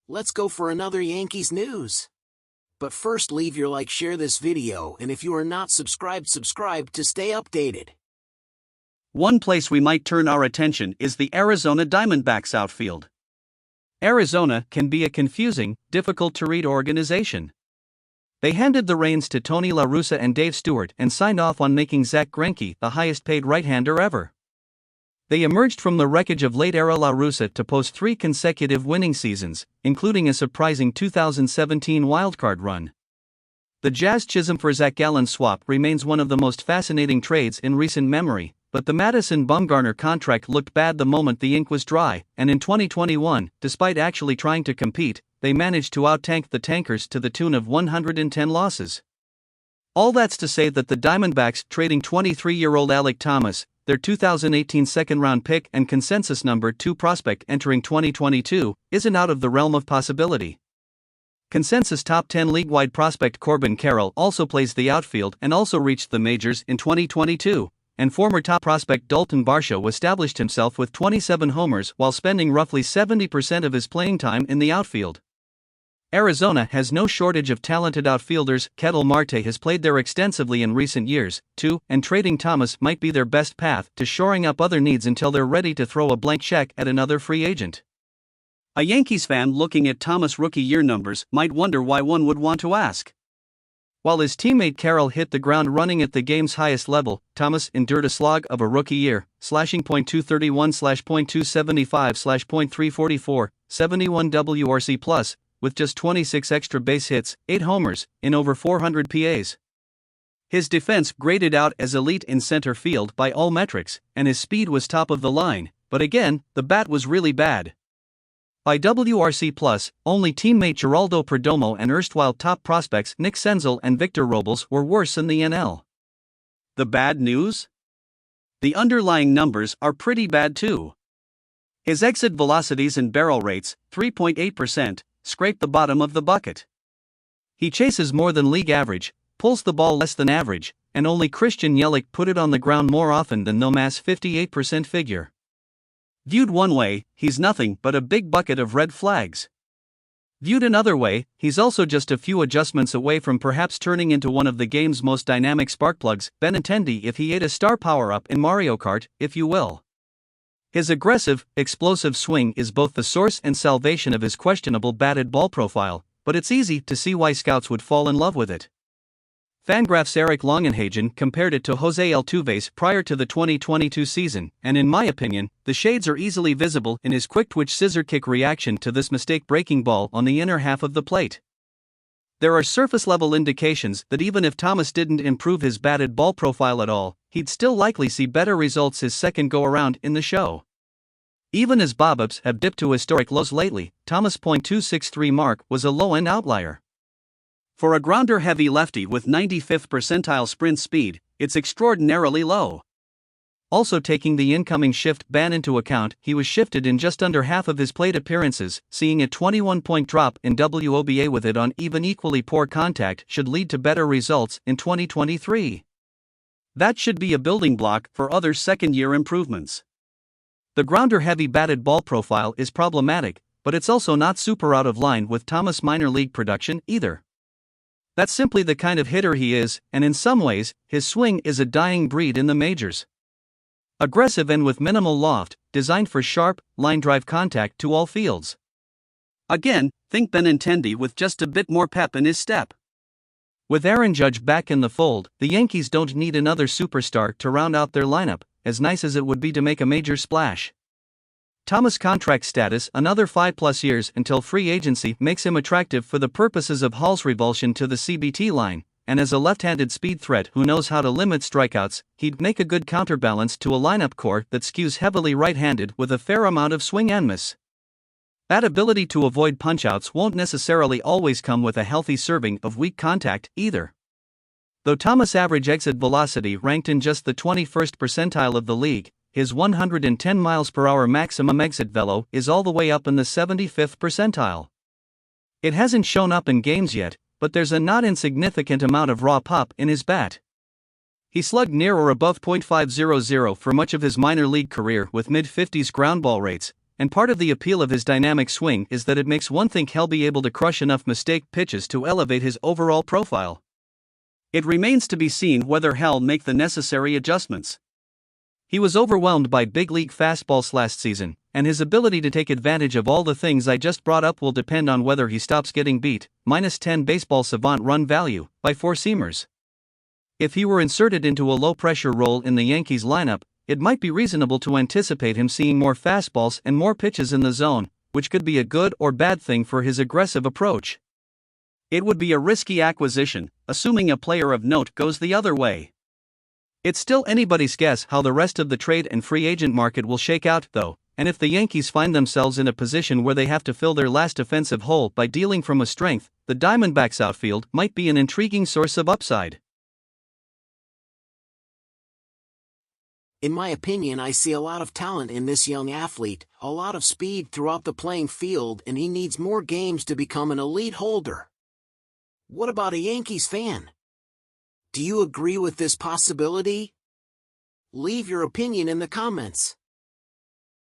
Let's go for another Yankees news. But first, leave your like, share this video, and if you are not subscribed, subscribe to stay updated. One place we might turn our attention is the Arizona Diamondbacks outfield. Arizona can be a confusing, difficult-to-read organization. They handed the reins to Tony La Russa and Dave Stewart and signed off on making Zack Greinke the highest-paid right-hander ever. They emerged from the wreckage of late-era La Russa to post 3 consecutive winning seasons, including a surprising 2017 wildcard run. The Jazz-Chisholm for Zach Gallen swap remains one of the most fascinating trades in recent memory, but the Madison Bumgarner contract looked bad the moment the ink was dry, and in 2021, despite actually trying to compete, they managed to out-tank the Tankers to the tune of 110 losses. All that's to say that the Diamondbacks trading 23-year-old Alek Thomas, their 2018 second-round pick and consensus number 2 prospect entering 2022, isn't out of the realm of possibility. Consensus top 10 league-wide prospect Corbin Carroll also plays the outfield and also reached the majors in 2022, and former top prospect Dalton Varsho established himself with 27 homers while spending roughly 70% of his playing time in the outfield. Arizona has no shortage of talented outfielders. Ketel Marte has played there extensively in recent years, too, and trading Thomas might be their best path to shoring up other needs until they're ready to throw a blank check at another free agent. A Yankees fan looking at Thomas' rookie year numbers might wonder why one would want to ask. While his teammate Carroll hit the ground running at the game's highest level, Thomas endured a slog of a rookie year, slashing .231/.275/.344, 71 WRC+, with just 26 extra base hits, 8 homers, in over 400 PAs. His defense graded out as elite in center field by all metrics, and his speed was top of the line, but again, the bat was really bad. By WRC+, only teammate Geraldo Perdomo and erstwhile top prospects Nick Senzel and Victor Robles were worse in the NL. The bad news? The underlying numbers are pretty bad too. His exit velocities and barrel rates, 3.8%, scrape the bottom of the bucket. He chases more than league average, pulls the ball less than average, and only Christian Yelich put it on the ground more often than no mass 58% figure. Viewed one way, he's nothing but a big bucket of red flags. Viewed another way, he's also just a few adjustments away from perhaps turning into one of the game's most dynamic sparkplugs, Benintendi if he ate a star power-up in Mario Kart, if you will. His aggressive, explosive swing is both the source and salvation of his questionable batted ball profile, but it's easy to see why scouts would fall in love with it. Fangraphs' Eric Longenhagen compared it to Jose Altuve's prior to the 2022 season, and in my opinion, the shades are easily visible in his quick-twitch scissor kick reaction to this mistake-breaking ball on the inner half of the plate. There are surface-level indications that even if Thomas didn't improve his batted ball profile at all, he'd still likely see better results his second go-around in the show. Even as BOBUPs have dipped to historic lows lately, Thomas' .263 mark was a low-end outlier. For a grounder-heavy lefty with 95th percentile sprint speed, it's extraordinarily low. Also taking the incoming shift ban into account, he was shifted in just under half of his plate appearances, seeing a 21-point drop in WOBA with it on even equally poor contact should lead to better results in 2023. That should be a building block for other second-year improvements. The grounder-heavy batted ball profile is problematic, but it's also not super out of line with Thomas' minor league production either. That's simply the kind of hitter he is, and in some ways, his swing is a dying breed in the majors. Aggressive and with minimal loft, designed for sharp, line-drive contact to all fields. Again, think Benintendi with just a bit more pep in his step. With Aaron Judge back in the fold, the Yankees don't need another superstar to round out their lineup, as nice as it would be to make a major splash. Thomas' contract status another 5+ years until free agency makes him attractive for the purposes of Hall's revulsion to the CBT line, and as a left-handed speed threat who knows how to limit strikeouts, he'd make a good counterbalance to a lineup core that skews heavily right-handed with a fair amount of swing and miss. That ability to avoid punch-outs won't necessarily always come with a healthy serving of weak contact either. Though Thomas' average exit velocity ranked in just the 21st percentile of the league, his 110 mph maximum exit velo is all the way up in the 75th percentile. It hasn't shown up in games yet, but there's a not insignificant amount of raw pop in his bat. He slugged near or above .500 for much of his minor league career with mid-50s ground ball rates, and part of the appeal of his dynamic swing is that it makes one think he'll be able to crush enough mistake pitches to elevate his overall profile. It remains to be seen whether he'll make the necessary adjustments. He was overwhelmed by big league fastballs last season, and his ability to take advantage of all the things I just brought up will depend on whether he stops getting beat, -10 baseball savant run value, by four-seamers. If he were inserted into a low-pressure role in the Yankees lineup, it might be reasonable to anticipate him seeing more fastballs and more pitches in the zone, which could be a good or bad thing for his aggressive approach. It would be a risky acquisition, assuming a player of note goes the other way. It's still anybody's guess how the rest of the trade and free agent market will shake out, though, and if the Yankees find themselves in a position where they have to fill their last defensive hole by dealing from a strength, the Diamondbacks' outfield might be an intriguing source of upside. In my opinion, I see a lot of talent in this young athlete, a lot of speed throughout the playing field, and he needs more games to become an elite holder. What about a Yankees fan? Do you agree with this possibility? Leave your opinion in the comments.